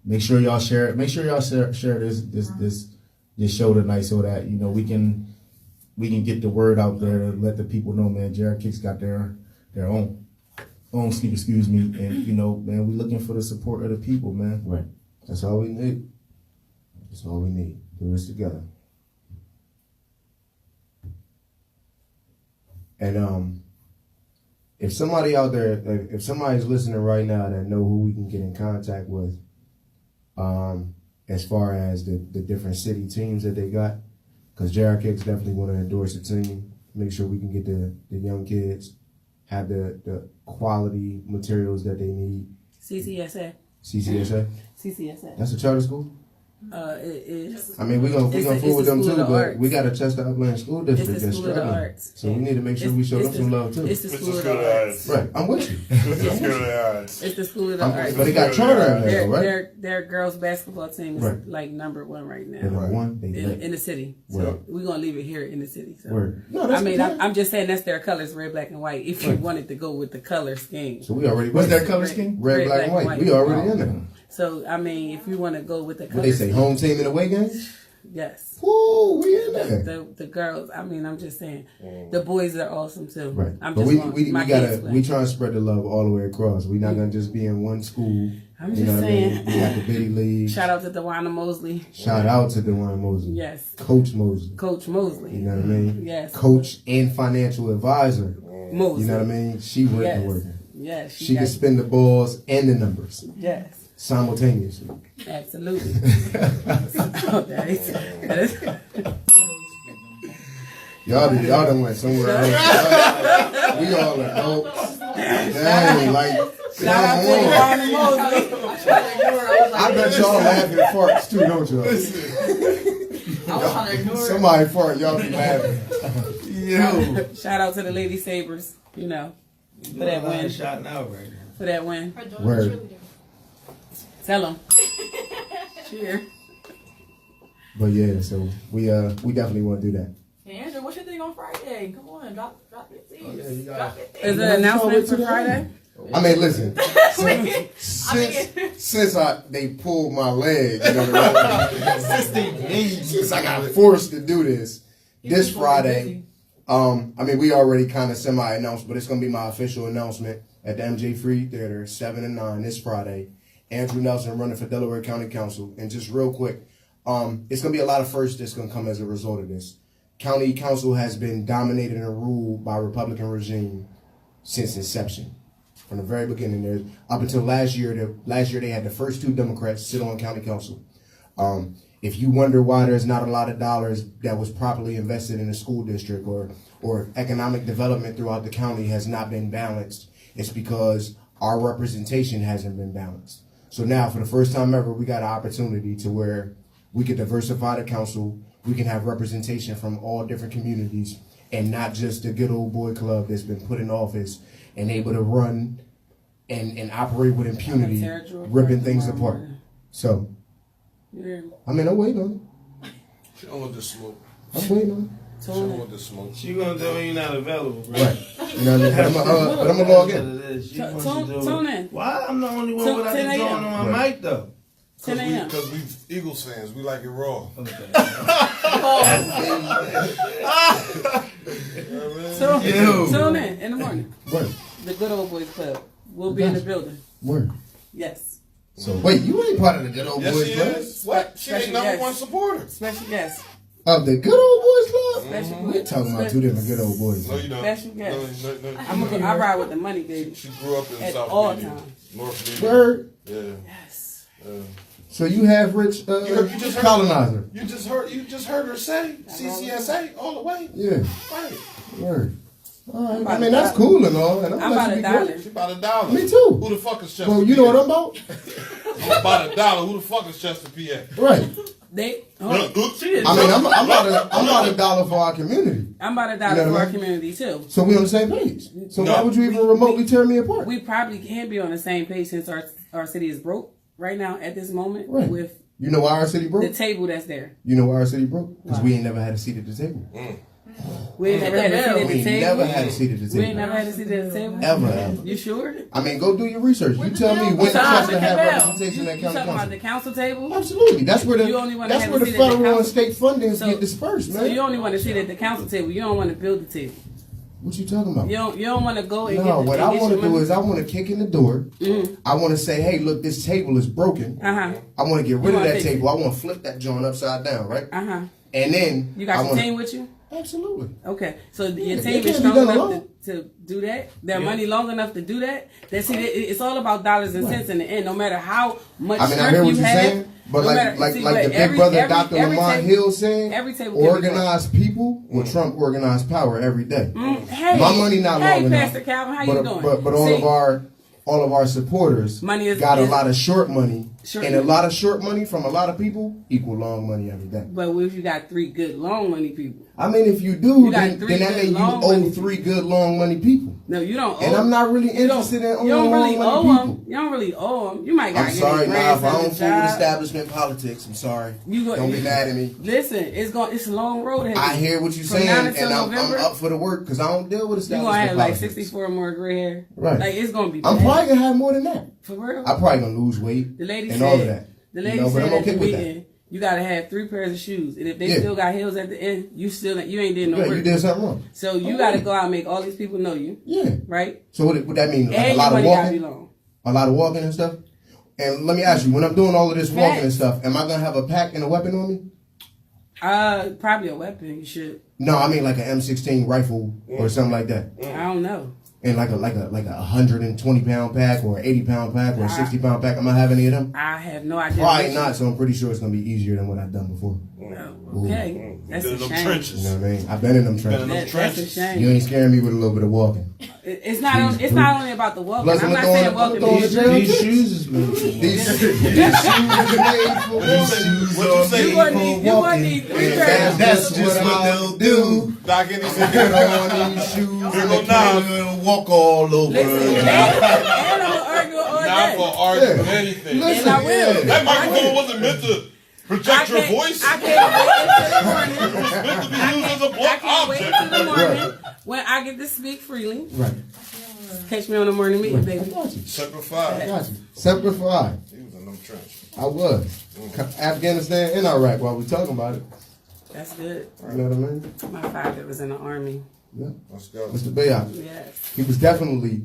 Make sure y'all share it. Make sure y'all share this show tonight so that, you know, we can get the word out there to let the people know, man. JrKickz got their own sneaker, excuse me, and you know, man, we looking for the support of the people, man. Right. That's all we need. That's all we need. Do this together. And if somebody out there, if somebody's listening right now that know who we can get in contact with, as far as the different city teams that they got, because JrKickz definitely want to endorse a team, make sure we can get the young kids, have the quality materials that they need. CCSA. CCSA? CCSA. That's a charter school? It is. I mean, we gonna fool with them too, but arts. we got to test the Upland School District that's struggling. So we need to make sure we show them some love too. It's the School of the Arts. Right, I'm with you. It's the School of the Arts. But they got charter in there, right? Their girls basketball team is like number one right now. Number one? In the city. So we're going to leave it here in the city. So. No, I mean, I'm just saying that's their colors, red, black, and white, if you wanted to go with the color scheme. So we already, what's their color scheme? Red, black, and white. We already in there. So, I mean, if you want to go with the color What they say, home team and away game? Yes. Woo, we in there. The girls, I mean, I'm just saying, the boys are awesome too. Right. I'm but just we trying to spread the love all the way across. We're not gonna just be in one school. I'm just saying. What I mean? We got the Biddy League. Shout out to DeWanna Mosley. Shout out to DeWanna Mosley. Yes. Coach Mosley. Coach Mosley. You know what I mean? Yes. Coach and financial advisor. Mosley. You know what I mean? She working. Yes. She can spin the balls and the numbers. Yes. Simultaneously. Absolutely. Y'all done went somewhere else. We all adults. Dang, like, shout out to DeWanna Mosley. I bet y'all laughing at farts too, don't y'all? I was trying to ignore it. Somebody fart, y'all be laughing. Yo. Shout out to the Lady Sabres, you know, for that win. Shouting out right now. For that win. Word. Tell them. Cheer. But yeah, so we definitely want to do that. Hey, Andrew, what's your thing on Friday? Come on, drop it. Is there an announcement for Friday? I mean, listen. Since they pulled my leg, you know, since I got forced to do this Friday. I mean, we already kind of semi-announced, but it's gonna be my official announcement at the MJ Free Theater, 7 and 9 this Friday. Andrew Nelson running for Delaware County Council, and just real quick, It's going to be a lot of firsts that's going to come as a result of this. County council has been dominated and ruled by Republican regime since inception. From the very beginning, there's up until last year. Last year they had the first 2 Democrats sit on county council. If you wonder why there's not a lot of dollars that was properly invested in the school district or economic development throughout the county has not been balanced, it's because our representation hasn't been balanced. So now, for the first time ever, we got an opportunity to where we could diversify the council. We can have representation from all different communities and not just the good old boy club that's been put in office and able to run and operate with impunity, ripping things apart. So, I mean, I'm waiting on it. She don't want the smoke. I'm waiting on She don't want the smoke. She gonna tell me you're not available, bro. it. Right. You know what I mean? But I'm going to log in. Tune in. Why? I'm the only one without the joint on my mic, though. 10 a.m. Because we Eagles fans, we like it raw. Tune in the morning. Word. The Good Old Boys Club will be in the building. Word. Yes. So wait, you ain't part of the good old Yes, boys she club? is. What? She ain't Special number guest. one supporter. Special guest. Of the good old boys club? Special We're talking about 2 different good old boys. No, you don't. Special guest. No. I ride with the money, baby. She grew up in At South all Media. times. North Media. Word. Yeah. Yes. So you have rich You just heard- colonizer. You just heard her say CCSA all the way. Yeah. Right. Word. All right. About I mean, that's $1. cool and all. And I'm about $1. She about $1. Me too. Who the fuck is Chester? Well, you know what I'm about? About $1. Who the fuck is Chester, PA? Right. They. She is. I mean, I'm about $1 for our community. I'm about $1 You know for what I our mean? community too. So we on the same page. So No. why would you even remotely tear me apart? We probably can't be on the same page since our city is broke right now at this moment Right. with You know why our city broke? the table that's there. You know why our city broke? Because we ain't never had a seat at the table. We ain't never had a seat at the We table. never had a seat at the We ain't table. never had a seat at the table. Ever. You sure? I mean, go do your research. You tell me when Chester have representation at You county talking about council. the council table? Absolutely. That's where You only wanna that's have where a the seat at the federal and council. state fundings So- get dispersed, man. So you only want to sit at the council table. You don't want to build the table. What you talking about? You don't want to go and No, get what and I get want to your do money. is I want to kick in the door. I want to say, hey, look, this table is broken. Uh-huh. I want to get rid of wanna that fix it. table. I want to flip that joint upside down, right? Uh-huh. And then You got I your wanna, team with you? Absolutely. Okay. So your Yeah, team it is can't be strong done enough alone. to do that? Their money long enough to do that? It's all about dollars and cents in the end. No matter how much I mean, I strength hear what you you're have. saying, but no like matter- like see, like but the big every- brother every- Dr. every Lamont table- Hill saying, every table can be organized people will trump organized power every day. Hey, My money not hey, long enough. Pastor Calvin, how but, you doing? But all See, of our supporters Money is- got a is- lot of short money, Short and a money. lot of short money from a lot of people equal long money every day. But what if you got 3 good long money people? I mean, if you do, You got then 3 that good means you long owe money 3 good long money people. No, you don't. And owe- I'm not really you don't- interested in You owning don't really long owe money them. people. You don't really owe them. You might got I'm sorry, your nah, if I grandson don't a fool with job. establishment politics, I'm sorry. You go- Don't be mad at me. Listen, it's a long road ahead. I hear what you're From saying, now and until I'm November, up for the work because I don't deal with you gonna establishment have like politics. 64 more gray hair. Right. Like it's gonna be. I'm bad. probably gonna have more than that. For real. I'm probably gonna lose weight The lady and said. all of that. The lady You know, but said I'm at okay the with that. meeting, you gotta have 3 pairs of shoes, and if they Yeah. still got heels at the end, you ain't did no Yeah, work. you did something wrong. So you gotta go out and make all these people know you, Yeah. right? So what that mean? Like And a your lot of money gotta be walking, long. a lot of walking and stuff. And let me ask you, when I'm doing all of this walking and Facts. stuff, am I gonna have a pack and a weapon on me? Probably a weapon. You should. No, I mean like an M16 rifle or something like that. I don't know. And like a 120-pound pack or an 80-pound pack or a 60-pound pack. Am I have any of them? I have no idea. Probably not. So I'm pretty sure it's gonna be easier than what I've done before. Okay, that's Been a in them shame. trenches. You know what I mean? I've been in them trenches. That's a shame. You ain't scaring me with a little bit of walking. It's not only about the walking. Plus, I'm not I'm saying throwing walking. the But jail These kicks. shoes is made for These shoes are made for walking. What you say? You gonna need 3 pairs. That's just what they'll do. Doc, anything? Put on these shoes Here and go they Nas. can walk all over. Listen, and I'm gonna argue all Not day. for arguing Yeah. anything. Listen, And I will. That microphone wasn't meant to project your voice. I can't wait until the morning. It's meant to be used as a I blunt can't wait object. until the morning when I get to speak freely. Right. Catch me on the morning meeting, I baby. got you. Semper I Fi. got you. Separate for I. He was in them trenches. I was. Afghanistan and Iraq while we talking about it. That's good. You know what I mean? My father was in the army. Yeah. Let's go. Mr. Bayard. Yes. He was definitely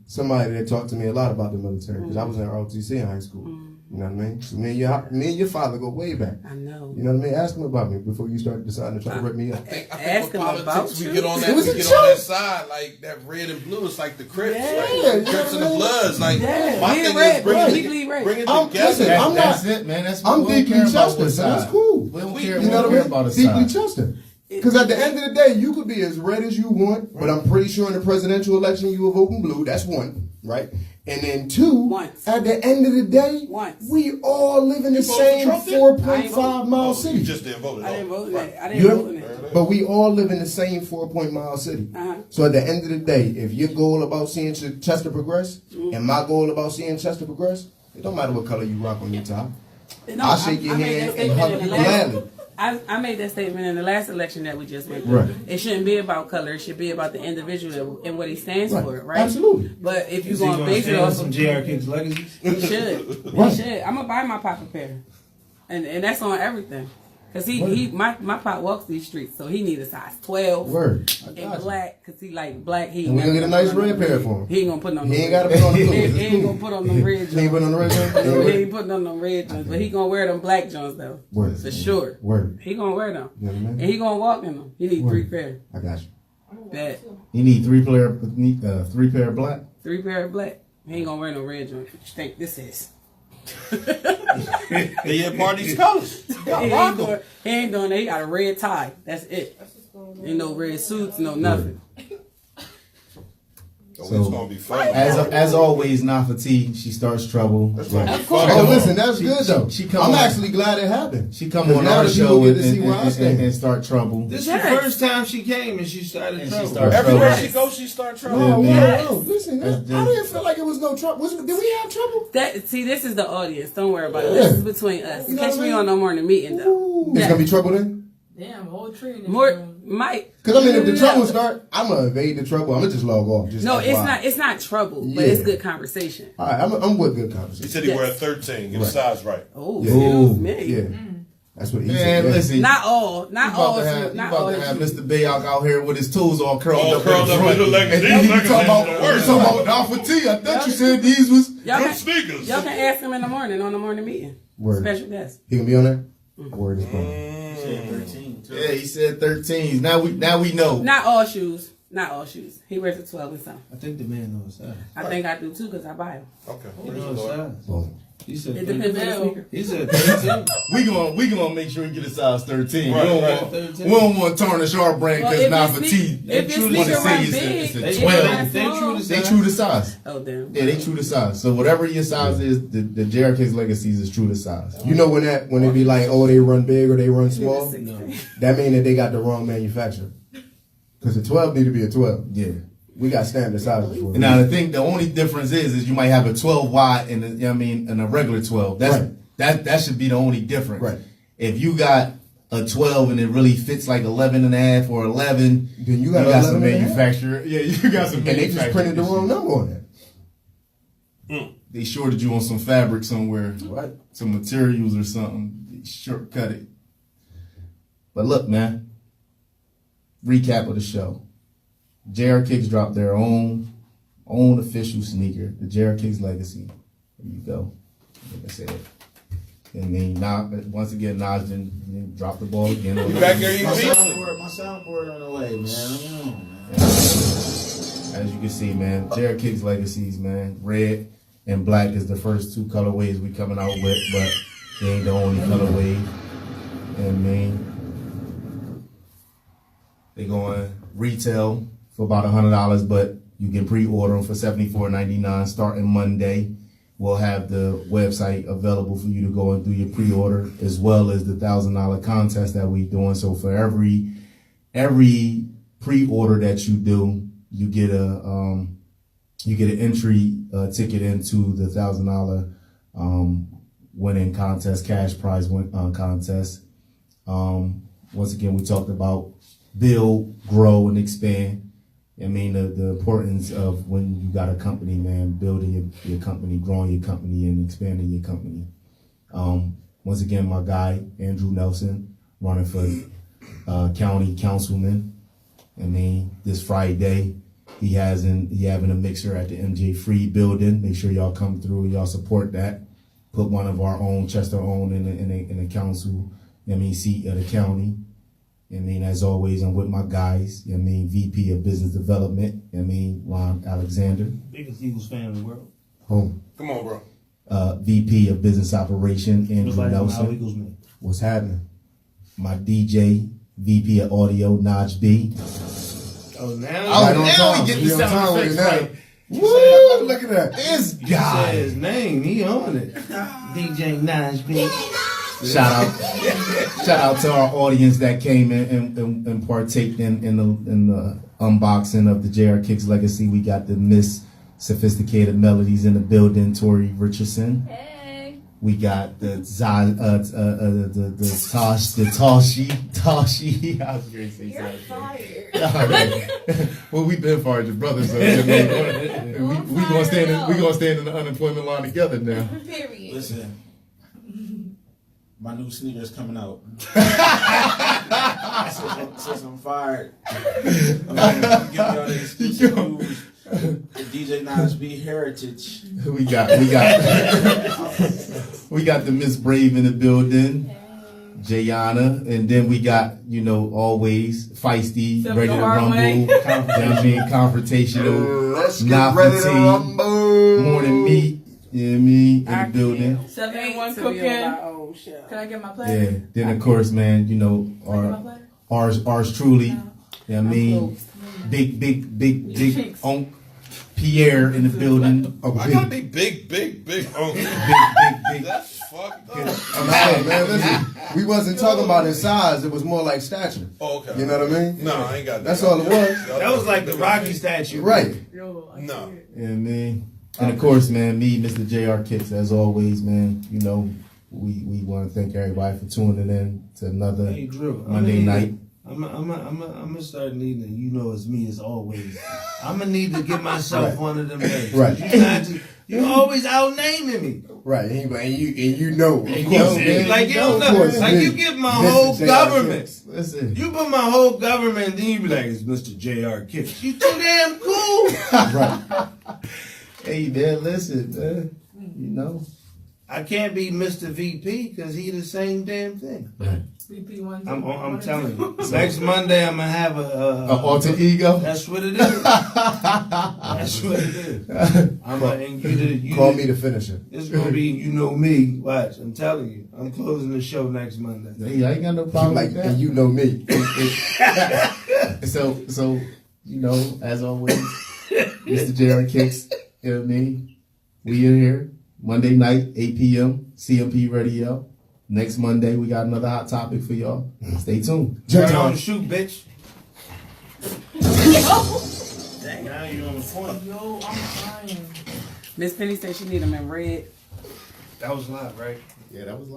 somebody that talked to me a lot about the military because I was in ROTC in high school. You know what I mean? So me and your father go way back. I know. You know what I mean? Ask him about me before you start deciding to try to rip me up. I think Ask with him about politics, you. we get on It was a that joke. side, like that red and blue. It's like the Crips, Yeah, like you the Crips know and the what I mean? Bloods. Like Yeah, my we thing red, is bringing right. it, We bleed red. bring it I'm- together. listen, I'm That's not- it, man. That's I'm what we don't deeply care about Chester, what so side. that's cool. We don't We- care, You know we what I don't care mean? about the Deeply side. Chester. Because at the end of the day, you could be as red as you want, but I'm pretty sure in the presidential election you were voting blue. That's one, right? And then two, Once. at the end of the day, Once. we all live in the voted for same Trump, then? 4.5 mile Oh, you city. just didn't vote at all. I didn't vote in Right. that. I You didn't know? vote in that. But we all live in the same 4-point-mile city. Uh-huh. So at the end of the day, if your goal about seeing Chester progress and my goal about seeing Chester progress, it don't matter what color you rock on your top. No, I'll shake your I made hand that and statement hug in you the last- gladly. I made that statement in the last election that we just went through. Right. It shouldn't be about color. It should be about the individual and what he stands Right. for, right? Absolutely. But if you're Is he going to gonna base it stand on off some of JrKickz legacies? he should. Right. He should. I'm gonna buy my pop a pair, and that's on everything. Cause my pop walks these streets, so he need a size 12 Word. I and got you. black, cause he like black. He And we gonna get a nice red pair for him. He ain't gonna put on. He ain't gotta put on the blue. He It's ain't cool. gonna put on them red. He ain't Joints. put on the red He joint? ain't putting on them red joints, but he gonna wear them black joints though. Word. For sure. Word. He gonna wear them, You know what I mean? and he gonna walk in them. He need Word. 3 pair. I got you. That You need three pair of black. 3 pair of black. He ain't gonna wear no red joints. What you think this is? They your party's colors. He ain't doing that. He got a red tie. That's it. Ain't no red suits, no nothing. So it's gonna be fun. As always, Nafati, she starts trouble. That's gonna be Of course. fun. Oh, listen, that's She- good though. she come I'm on- actually glad it happened. She come 'Cause on now our the people show get and, to see where I stand. and start trouble. This is Yes. the first time she came and she started And she trouble. started Everywhere trouble. she goes, she start trouble. No, Yeah, no, listen, I didn't feel like it was no trouble. Did we have trouble? See, this is the audience. Don't worry about it. This is between us. You know Catch what I me mean? on no morning meeting though. Ooh. It's gonna be trouble then? Damn, whole tree in this More room. Mike. Because I mean, if the trouble start, I'm gonna evade the trouble. I'm gonna just log off. Just No, FYI. it's not. It's not trouble, but Yeah. it's good conversation. All right, I'm with good He conversation. said he Yes. wear a 13. Get the Right. size right. Oh, Yeah. excuse me. Yeah, that's what he Man, said. Yeah. listen. Not all. You Not about all. to have, Not you all. about to have Mr. Bayok out here with his toes all curled All up. curled up with the legs. And These then you legs talking are about, the worst. talking about Alpha T. I thought you said these was. Y'all Good can, sneakers. y'all can ask him in the morning on the morning meeting. Word. Special guest. He gonna be on there? Word is coming. 13 too. Yeah, he said 13s. Now we know. Not all shoes. Not all shoes. He wears a 12 and some. I think the man knows size. I think I do too because I buy them. Okay. He Praise the knows Lord. size. Boom. He said It depends on the sneaker. He said 13. We gonna make sure he get a size 13. Right, we don't right. want we don't want to tarnish our brand Well, because if now your for sneak- T. if your wanna sneaker say run it's big, it's They a it's 12. not They true small. to They true to size. Oh damn. Yeah, they true to size. So whatever your size is, the JrKickz Legacies is true to size. You know when they be like, oh, they run big or they run small, 16. that mean that they got the wrong manufacturer. Because the 12 need to be a 12. Yeah. We got standard sizes for it. And now the only difference is you might have a 12 wide and and a regular 12. That's Right. that should be the only difference. Right. If you got a 12 and it really fits like 11 and a half or 11, Then you got some 11 and a half. manufacturer. Yeah, you got some And they just manufacturer printed the wrong issues. number on that. They shorted you on some fabric somewhere, Right. some materials or something. They shortcut it. But look, man. Recap of the show. JrKickz dropped their own official sneaker, the JrKickz Legacy. There you go. Like I said. And then once again, Nas didn't drop the ball again. You back there, you My beat? soundboard on the way, man. Come on, man. As you can see, man, JrKickz Legacies, man. Red and black is the first two colorways we coming out with, but they ain't the only colorway. And man, they going retail for about $100, but you can pre-order them for $74.99 starting Monday. We'll have the website available for you to go and do your pre-order, as well as the $1,000 contest that we're doing. So for every pre-order that you do, you get an entry ticket into the $1,000 winning contest, cash prize contest. Once again, we talked about build, grow, and expand. I mean, the importance of when you got a company, man, building your company, growing your company, and expanding your company. Once again, my guy, Andrew Nelson, running for county councilman. I mean, this Friday, he having a mixer at the MJ Free building. Make sure y'all come through, y'all support that. put one of our own, Chester owned, in the council, you know what I mean, seat of the county. You know what I mean, as always, I'm with my guys, you know what I mean, VP of Business Development, you know what I mean, Ron Alexander. Biggest Eagles fan in the world. Home. Come on, bro. VP of Business Operation, Andrew Nelson. Eagles man. What's happening? My DJ, VP of Audio, Naj B. Oh, now, Right on now time. we get He the on sound time with effects it now. right. Woo! Look at that. This said guy. his name. He on it. DJ Naj B. Shout out to our audience that came in and partaked in the unboxing of the JrKickz Legacy. We got the Miss Sophisticated Melodies in the building, Tori Richardson. Hey. We got the Tashi. I was going to say You're something. fired. Well, we've been fired, your brothers. So we gonna stand in the unemployment line together now. Period. Listen, my new sneakers coming out. Since I'm fired, I'm gonna give y'all the exclusive news. The DJ Naj B Heritage. We got the Miss Brave in the building, Jayana, and then we got, always feisty, Except ready to the hard rumble, way. confrontational, Let's get not ready to fatigue, rumble. more than meat, you know what I mean, in the building. 7-1 to be on my cooking. Can I get my Yeah, platter? then of course, man, Can I get my platter? ours truly, you know what I mean, big Onk Pierre in the building. Oh, I gotta be big. big. That's fucked up. I'm saying, man, listen, we wasn't talking about his size. It was more like stature. Oh, okay. You know what I mean? No, I ain't got that. That's all it was. That was like the Rocky statue. Right. No. You know what I mean? And of course, man, me, Mr. JrKickz, as always, man, we want to thank everybody for tuning in to another Hey, Drew. Monday night. I'm gonna start needing, it's me as always. I'm gonna need to get myself one of them days. Right. You always outnaming me. Right. And you know, of course, man. Like you don't Of know. course, Like me. you give my Mr. whole JrKickz. government. Listen. You put my whole government, then you be like, it's Mr. JrKickz. You too damn cool. Right. Hey, man, listen, man. I can't be Mr. VP because he the same damn thing. VP one. I'm telling you. Next Monday I'm gonna have An alter ego? That's what it is. That's what it is. Call me the finisher. It's gonna be me. Watch, I'm telling you. I'm closing the show next Monday. Hey, I ain't got no problem Like, with that. and you know me. So, as always, Mr. JrKickz, you know what I mean? We in here Monday night, 8 p.m., CMP Radio. Next Monday, we got another hot topic for y'all. Stay tuned. Right on the shoot, bitch. Dang, now you on the point. Yo, I'm crying. Miss Penny said she need them in red. That was live, right? Yeah, that was